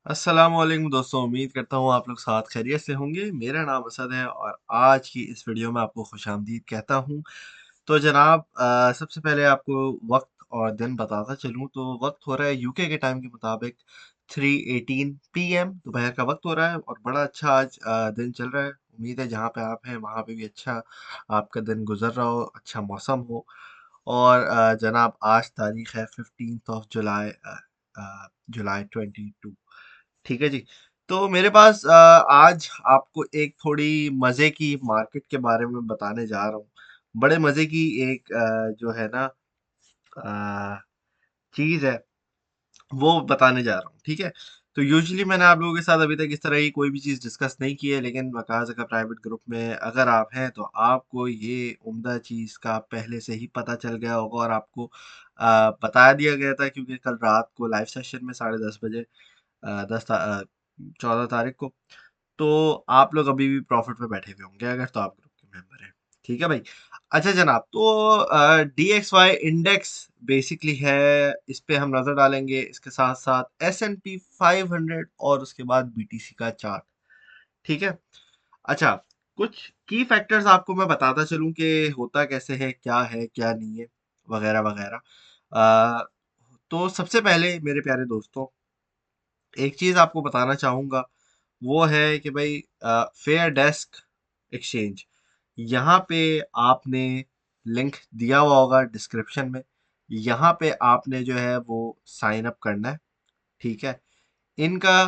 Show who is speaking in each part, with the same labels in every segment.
Speaker 1: अस्सलामुअलैकुम दोस्तों, उम्मीद करता हूँ आप लोग साथ खैरियत से होंगे। मेरा नाम असद है और आज की इस वीडियो में आपको खुशामदीद कहता हूँ। तो जनाब, सबसे पहले आपको वक्त और दिन बताता चलूँ तो वक्त हो रहा है यूके के टाइम के मुताबिक 3:18 PM दोपहर का वक्त हो रहा है और बड़ा अच्छा आज दिन चल रहा है। उम्मीद है जहाँ पे आप हैं वहाँ पे भी अच्छा आपका दिन गुजर रहा हो, अच्छा मौसम हो। और जनाब, आज तारीख है 15 जुलाई 22। ठीक है जी। तो मेरे पास आज आपको एक थोड़ी मज़े की मार्केट के बारे में बताने जा रहा हूँ। बड़े मज़े की एक जो है ना चीज़ है, वो बताने जा रहा हूँ, ठीक है? तो यूजुअली मैंने आप लोगों के साथ अभी तक इस तरह की कोई भी चीज़ डिस्कस नहीं की है, लेकिन वकास का प्राइवेट ग्रुप में अगर आप हैं, तो आपको ये उम्दा चीज़ का पहले से ही पता चल गया होगा और आपको बता दिया गया था, क्योंकि कल रात को लाइव सेशन में 10:30 बजे 14 तारीख को, तो आप लोग अभी भी प्रॉफिट पे बैठे हुए होंगे अगर तो आप ग्रुप के मेंबर हैं। ठीक है भाई। अच्छा जनाब, तो DXY इंडेक्स बेसिकली है, इस पे हम नजर डालेंगे। इसके साथ साथ S&P 500 और उसके बाद BTC का चार्ट। ठीक है। अच्छा, कुछ की फैक्टर्स आपको मैं बताता चलूं कि होता कैसे है क्या नहीं है, वगैरह वगैरह। अ, तो सबसे पहले मेरे प्यारे दोस्तों, एक चीज आपको बताना चाहूंगा, वो है कि भाई फेयर डेस्क एक्सचेंज, यहाँ पे आपने लिंक दिया हुआ होगा डिस्क्रिप्शन में। यहाँ पे आपने जो है वो साइन अप करना है। ठीक है। इनका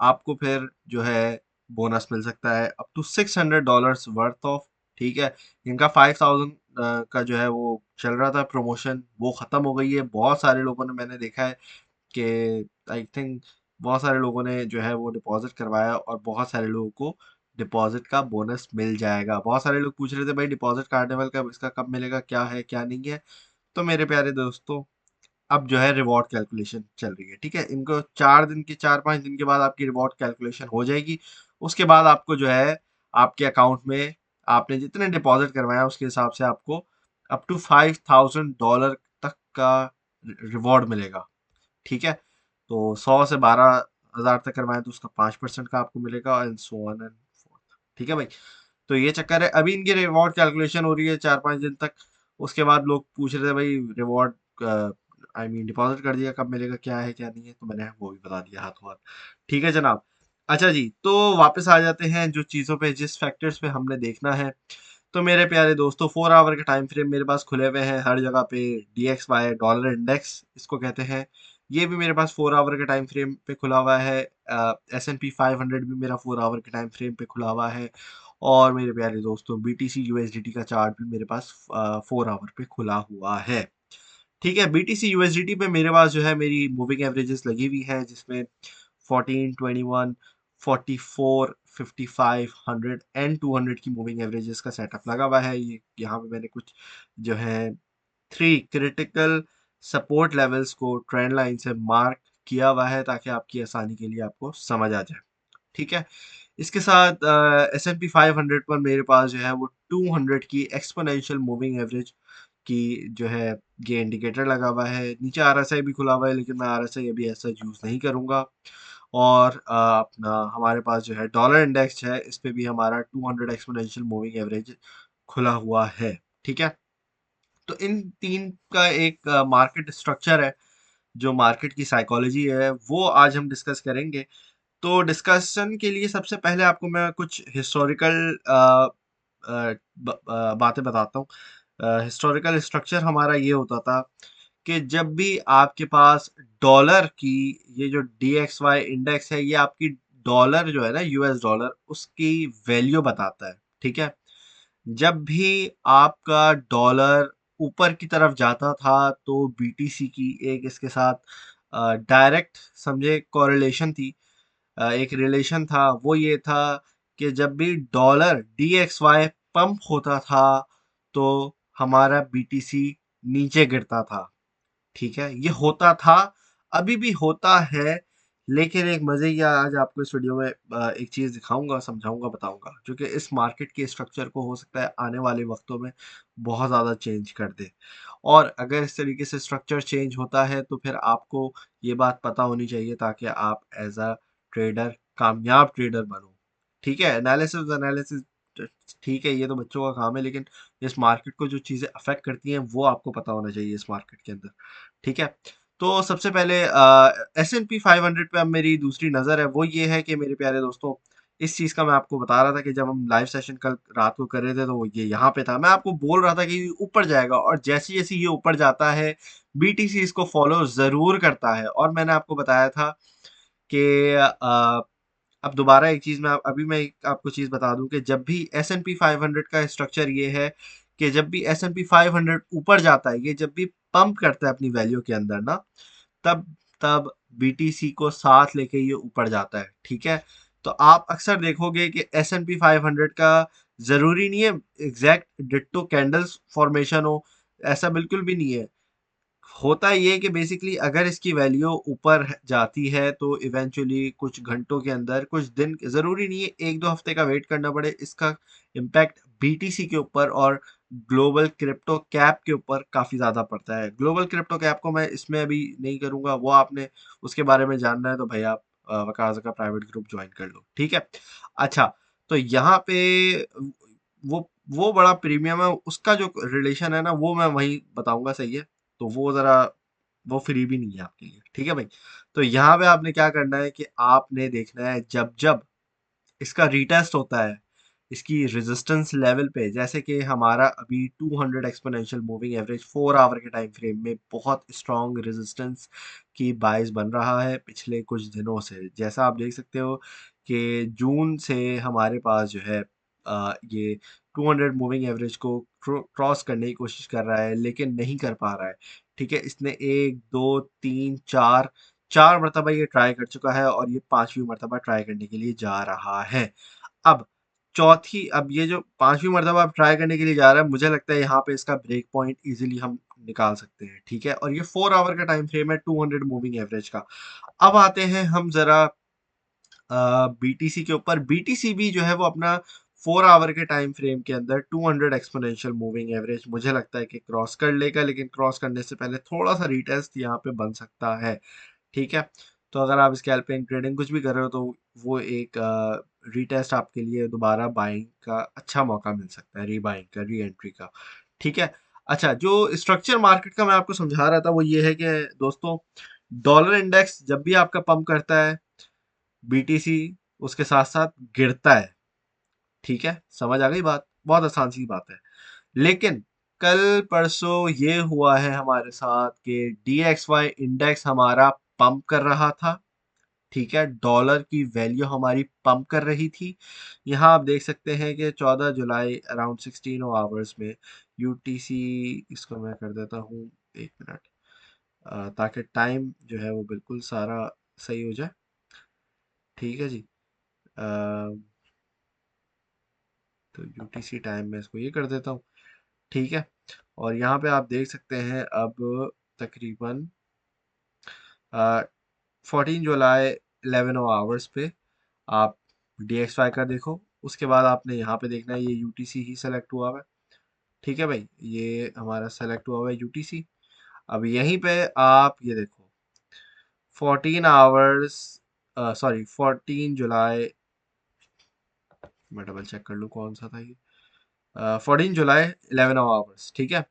Speaker 1: आपको फिर जो है बोनस मिल सकता है अप टू $600 वर्थ ऑफ। ठीक है। इनका 5000 का जो है वो चल रहा था प्रमोशन, वो ख़त्म हो गई है। बहुत सारे लोगों ने, मैंने देखा है कि आई थिंक बहुत सारे लोगों ने जो है वो डिपॉजिट करवाया और बहुत सारे लोगों को डिपॉजिट का बोनस मिल जाएगा। बहुत सारे लोग पूछ रहे थे भाई डिपॉजिट कार्निवल का इसका कब मिलेगा, क्या है क्या नहीं है। तो मेरे प्यारे दोस्तों, अब जो है रिवॉर्ड कैलकुलेशन चल रही है। ठीक है। इनको 4 5 दिन के बाद आपकी रिवॉर्ड कैलकुलेशन हो जाएगी। उसके बाद आपको जो है आपके अकाउंट में आपने जितने डिपॉजिट करवाया उसके हिसाब से आपको अप टू $5000 तक का रिवॉर्ड मिलेगा। ठीक है। तो 100 से 12 हजार तक करवाएं तो उसका 5% का आपको मिलेगा, and so on and fourth. ठीक है भाई। तो ये चक्कर है, अभी इनकी रिवॉर्ड कैलकुलेशन हो रही है 4 5 दिन तक। उसके बाद लोग पूछ रहे थे भाई रिवॉर्ड, आई मीन डिपॉजिट कर दिया, कब मिलेगा, क्या है क्या नहीं है, तो मैंने वो भी बता दिया हाथों हाथ। ठीक है जनाब। अच्छा जी, तो वापस आ जाते हैं जो चीज़ों पे, जिस फैक्टर्स पे हमने देखना है। तो मेरे प्यारे दोस्तों, 4 आवर के टाइम फ्रेम मेरे पास खुले हुए हैं हर जगह पे। DXY डॉलर इंडेक्स इसको कहते हैं, ये भी मेरे पास 4 आवर के टाइम फ्रेम पे खुला हुआ है। S&P 500 भी मेरा 4 आवर के टाइम फ्रेम पे खुला हुआ है। और मेरे प्यारे दोस्तों, BTC USDT का चार्ट भी मेरे पास 4 आवर पे खुला हुआ है। ठीक है। BTC USDT पे मेरे पास जो है मेरी मूविंग एवरेजेस लगी हुई है, जिसमें 14 21 44 55 100 एंड 200 की मूविंग एवरेजेस का सेटअप लगा हुआ है। ये यहाँ पे मैंने कुछ जो है 3 क्रिटिकल सपोर्ट लेवल्स को ट्रेंड लाइन से मार्क किया हुआ है, ताकि आपकी आसानी के लिए आपको समझ आ जाए। ठीक है। इसके साथ S&P 500 पर मेरे पास जो है वो 200 की एक्सपोनेंशियल मूविंग एवरेज की जो है ये इंडिकेटर लगा हुआ है। नीचे RSI भी खुला हुआ है, लेकिन मैं RSI अभी ऐसा यूज़ नहीं करूँगा। और अपना हमारे पास जो है डॉलर इंडेक्स है, इस पे भी हमारा 200 एक्सपोनेंशियल मूविंग एवरेज खुला हुआ है। ठीक है। तो इन तीन का एक मार्केट स्ट्रक्चर है, जो मार्केट की साइकोलॉजी है, वो आज हम डिस्कस करेंगे। तो डिस्कशन के लिए सबसे पहले आपको मैं कुछ हिस्टोरिकल बातें बताता हूँ। हिस्टोरिकल स्ट्रक्चर हमारा ये होता था कि जब भी आपके पास डॉलर की, ये जो DXY इंडेक्स है, ये आपकी डॉलर जो है ना, US डॉलर, उसकी वैल्यू बताता है। ठीक है। जब भी आपका डॉलर ऊपर की तरफ जाता था, तो BTC की एक इसके साथ डायरेक्ट समझे कोरिलेशन थी, एक रिलेशन था। वो ये था कि जब भी डॉलर DXY पंप होता था, तो हमारा BTC नीचे गिरता था। ठीक है। ये होता था, अभी भी होता है। लेकिन एक मजे की आज आपको इस वीडियो में एक चीज दिखाऊंगा, समझाऊंगा, बताऊंगा, जो कि इस मार्केट के स्ट्रक्चर को हो सकता है आने वाले वक्तों में बहुत ज्यादा चेंज कर दे। और अगर इस तरीके से स्ट्रक्चर चेंज होता है, तो फिर आपको ये बात पता होनी चाहिए, ताकि आप एज अ ट्रेडर, कामयाब ट्रेडर बनो। ठीक है, एनालिसिस एनालिसिस ठीक है, ये तो बच्चों का काम है, लेकिन इस मार्केट को जो चीज़ें अफेक्ट करती हैं वो आपको पता होना चाहिए इस मार्केट के अंदर। ठीक है, तो सबसे पहले S&P 500 पे अब मेरी दूसरी नज़र है, वो ये है कि मेरे प्यारे दोस्तों, इस चीज़ का मैं आपको बता रहा था कि जब हम लाइव सेशन कल रात को कर रहे थे तो वो ये यहाँ पे था, मैं आपको बोल रहा था कि ऊपर जाएगा, और जैसे जैसे ये ऊपर जाता है BTC इसको फॉलो ज़रूर करता है। और मैंने आपको बताया था कि अब दोबारा एक चीज़ मैं अभी मैं एक आपको चीज़ बता दूं कि जब भी S&P 500 का स्ट्रक्चर ये है कि जब भी S&P 500 ऊपर जाता है, ये जब भी पंप करता है अपनी वैल्यू के अंदर ना, तब तब BTC को साथ लेके ये ऊपर जाता है। ठीक है, तो आप अक्सर देखोगे कि S&P 500 का ज़रूरी नहीं है एग्जैक्ट डिट्टो कैंडल्स फॉर्मेशन हो, ऐसा बिल्कुल भी नहीं है। होता ये कि बेसिकली अगर इसकी वैल्यू ऊपर जाती है तो इवेंचुअली कुछ घंटों के अंदर, कुछ दिन, ज़रूरी नहीं है 1-2 हफ्ते का वेट करना पड़े, इसका इम्पैक्ट BTC के ऊपर और ग्लोबल क्रिप्टो कैप के ऊपर काफ़ी ज़्यादा पड़ता है। ग्लोबल क्रिप्टो कैप को मैं इसमें अभी नहीं करूँगा, वो आपने उसके बारे में जानना है तो भाई आप वकाज़ा का प्राइवेट ग्रुप ज्वाइन कर लो। ठीक है, अच्छा, तो यहाँ पे वो बड़ा प्रीमियम है, उसका जो रिलेशन है ना वो मैं वहीं बताऊंगा, सही है, तो वो ज़रा वो फ्री भी नहीं है आपके लिए। ठीक है भाई, तो यहाँ पे आपने क्या करना है कि आपने देखना है जब जब इसका रीटेस्ट होता है इसकी रेजिस्टेंस लेवल पे, जैसे कि हमारा अभी 200 एक्सपोनेंशियल मूविंग एवरेज 4 आवर के टाइम फ्रेम में बहुत स्ट्रॉन्ग रेजिस्टेंस की बाइस बन रहा है पिछले कुछ दिनों से। जैसा आप देख सकते हो कि जून से हमारे पास जो है ये 200 मूविंग एवरेज को क्रॉस करने की कोशिश कर रहा है, लेकिन नहीं कर पा रहा है। ठीक है, इसने 1 2 3 4 4 मरतबा ये ट्राई कर चुका है और ये 5वीं मरतबा ट्राई करने के लिए जा रहा है। अब अब ये जो 5वीं मरतबा अब ट्राई करने के लिए जा रहा है, मुझे लगता है यहाँ पे इसका ब्रेक पॉइंट इजीली हम निकाल सकते हैं। ठीक है, और ये 4 आवर का टाइम फ्रेम है 200 मूविंग एवरेज का। अब आते हैं हम जरा BTC के ऊपर। BTC भी जो है वो अपना 4 आवर के टाइम फ्रेम के अंदर 200 एक्सपोनेंशियल मूविंग एवरेज मुझे लगता है कि क्रॉस कर लेगा, लेकिन क्रॉस करने से पहले थोड़ा सा रीटेस्ट यहाँ पे बन सकता है। ठीक है, तो अगर आप स्कैल्पिंग ट्रेडिंग कुछ भी कर रहे हो तो वो एक रीटेस्ट आपके लिए दोबारा बाइंग का अच्छा मौका मिल सकता है, रीबाइंग का, री एंट्री का। ठीक है, अच्छा, जो स्ट्रक्चर मार्केट का मैं आपको समझा रहा था वो ये है कि दोस्तों, डॉलर इंडेक्स जब भी आपका पंप करता है, BTC उसके साथ साथ गिरता है। ठीक है, समझ आ गई बात, बहुत आसान सी बात है। लेकिन कल परसों ये हुआ है हमारे साथ कि DXY इंडेक्स हमारा पंप कर रहा था। ठीक है, डॉलर की वैल्यू हमारी पंप कर रही थी। यहाँ आप देख सकते हैं कि 14 जुलाई अराउंड 16 आवर्स में UTC, इसको मैं कर देता हूँ 1 मिनट, ताकि टाइम जो है वो बिल्कुल सारा सही हो जाए। ठीक है जी, अ, तो UTC टाइम में इसको ये कर देता हूँ। ठीक है, और यहाँ पे आप देख सकते हैं अब तकरीबन 14 जुलाई 11 आवर्स पे आप DXY का देखो, उसके बाद आपने यहाँ पे देखना है ये UTC ही सेलेक्ट हुआ हुआ है। ठीक है भाई, ये हमारा सेलेक्ट हुआ हुआ है UTC। अब यहीं पे आप ये देखो 14 आवर्स, सॉरी 14 जुलाई, मैं डबल चेक कर लूँ कौन सा था ये, 14 जुलाई 11 आवर्स। ठीक है,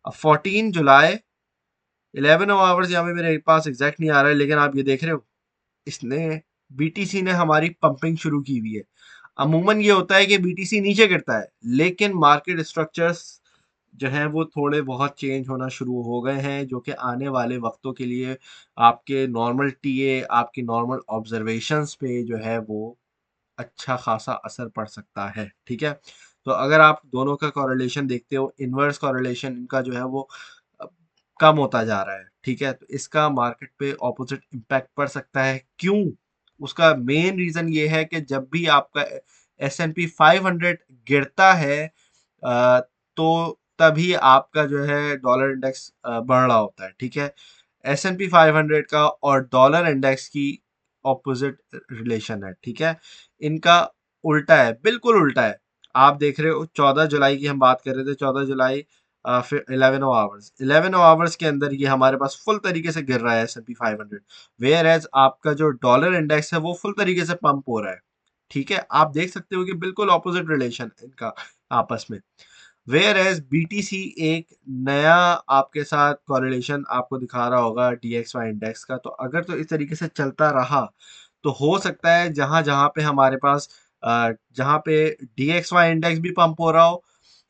Speaker 1: अब 14 जुलाई 11 आवर्स यहाँ पे मेरे पास एग्जैक्ट नहीं आ रहा है, लेकिन आप ये देख रहे हो इसने BTC ने हमारी पंपिंग शुरू की हुई है। अमूमन ये होता है कि BTC नीचे गिरता है, लेकिन मार्केट स्ट्रक्चर्स जो हैं वो थोड़े बहुत चेंज होना शुरू हो गए हैं, जो कि आने वाले वक्तों के लिए आपके नॉर्मल टीए, आपकी नॉर्मल ऑब्जर्वेशंस पे जो है वो अच्छा खासा असर पड़ सकता है। ठीक है, तो अगर आप दोनों का कॉरिलेशन देखते हो, इनवर्स कॉरिलेशन इनका जो है वो अ, कम होता जा रहा है। ठीक है, तो इसका मार्केट पे ऑपोजिट इम्पैक्ट पड़ सकता है। क्यों? उसका मेन रीजन ये है कि जब भी आपका S&P 500 गिरता है, तो तभी आपका जो है डॉलर इंडेक्स बढ़ रहा होता है। ठीक है, S&P 500 का और डॉलर इंडेक्स की ऑपोजिट रिलेशन है। ठीक है, इनका उल्टा है, बिल्कुल उल्टा है। आप देख रहे हो 14 जुलाई की हम बात कर रहे थे, 14 जुलाई फिर 11 आवर्स के अंदर ये हमारे पास फुल तरीके से गिर रहा है S&P 500, वेयर एज आपका जो डॉलर इंडेक्स है वो फुल तरीके से पंप हो रहा है। ठीक है, आप देख सकते हो कि बिल्कुल ऑपोजिट रिलेशन इनका आपस में। वेयर एज बीटीसी एक नया आपके साथ कॉरिलेशन आपको दिखा रहा होगा DXY इंडेक्स का। तो अगर तो इस तरीके से चलता रहा तो हो सकता है जहां जहां पे हमारे पास जहां पे DXY इंडेक्स भी पंप हो रहा हो,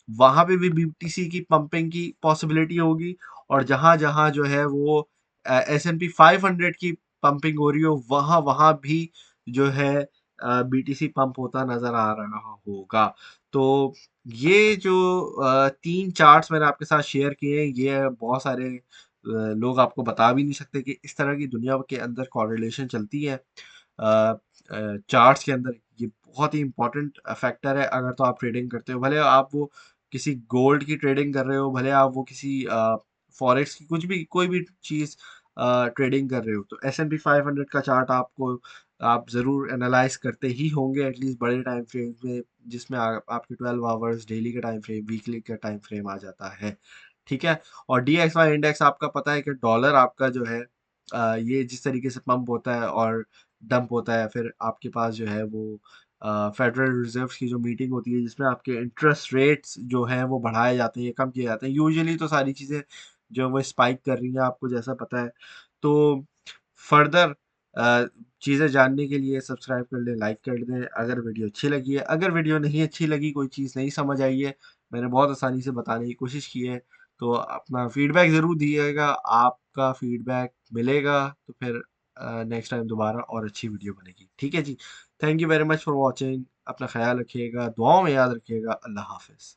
Speaker 1: वहां पे भी बीटीसी की पंपिंग की पॉसिबिलिटी होगी। और जहां जहां जो है वो S&P 500 की पंपिंग हो रही हो, वहां वहां भी जो है बीटीसी पंप होता नजर आ रहा होगा। तो ये जो तीन चार्ट्स मैंने आपके साथ शेयर किए हैं, ये बहुत सारे लोग आपको बता भी नहीं सकते कि इस तरह की दुनिया के अंदर कॉरिलेशन चलती है चार्ट्स के अंदर। ये बहुत ही इंपॉर्टेंट फैक्टर है अगर तो आप ट्रेडिंग करते हो, भले आप वो किसी गोल्ड की ट्रेडिंग कर रहे हो, भले आप वो किसी फॉरेक्स की कुछ भी कोई भी चीज़ ट्रेडिंग कर रहे हो, तो S&P 500 का चार्ट आपको आप ज़रूर एनालाइज करते ही होंगे एटलीस्ट बड़े टाइम फ्रेम में, जिसमें आपके 12 आवर्स डेली का टाइम फ्रेम, वीकली का टाइम फ्रेम आ जाता है। ठीक है, और DXY इंडेक्स आपका पता है कि डॉलर आपका जो है ये जिस तरीके से पंप होता है और डंप होता है, फिर आपके पास जो है वो फेडरल रिजर्व की जो मीटिंग होती है जिसमें आपके इंटरेस्ट रेट्स जो हैं वो बढ़ाए जाते हैं या कम किए जाते हैं। यूजुअली तो सारी चीज़ें जो वो स्पाइक कर रही हैं, आपको जैसा पता है। तो फर्दर चीज़ें जानने के लिए सब्सक्राइब कर लें, लाइक कर दें अगर वीडियो अच्छी लगी है। अगर वीडियो नहीं अच्छी लगी, कोई चीज़ नहीं समझ आई है, मैंने बहुत आसानी से बताने की कोशिश की है, तो अपना फीडबैक ज़रूर दिएगा। आपका फीडबैक मिलेगा तो फिर नेक्स्ट टाइम दोबारा और अच्छी वीडियो बनेगी। ठीक है जी, thank you very much for watching. अपना ख्याल रखिएगा, दुआओं में याद रखिएगा। अल्लाह हाफिज़।